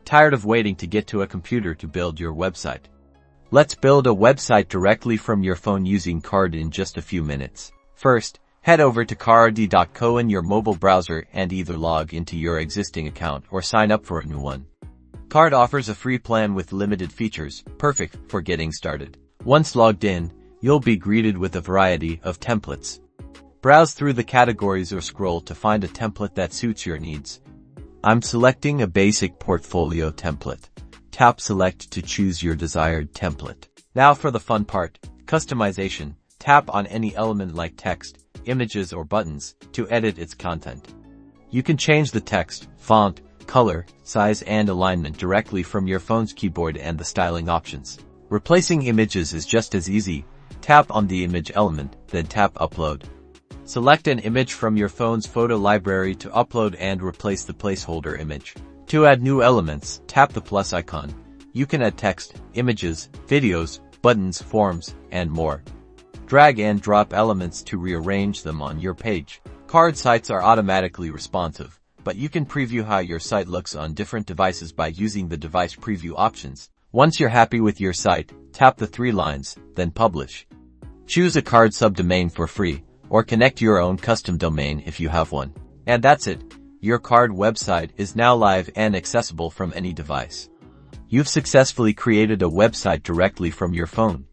Tired of waiting to get to a computer to build your website? Let's build a website directly from your phone using Card in just a few minutes. First, head over to card.co in your mobile browser and either log into your existing account or sign up for a new one. Card offers a free plan with limited features, perfect for getting started. Once logged in, you'll be greeted with a variety of templates. Browse through the categories or scroll to find a template that suits your needs. I'm selecting a basic portfolio template. Tap Select to choose your desired template. Now for the fun part, customization. Tap on any element like text, images or buttons to edit its content. You can change the text, font, color, size and alignment directly from your phone's keyboard and the styling options. Replacing images is just as easy. Tap on the image element, then tap Upload. Select an image from your phone's photo library to upload and replace the placeholder image. To add new elements, tap the plus icon. You can add text, images, videos, buttons, forms, and more. Drag and drop elements to rearrange them on your page. Card sites are automatically responsive, but you can preview how your site looks on different devices by using the device preview options. Once you're happy with your site, tap the 3 lines, then Publish. Choose a Card subdomain for free, or connect your own custom domain if you have one. And that's it. Your Card website is now live and accessible from any device. You've successfully created a website directly from your phone.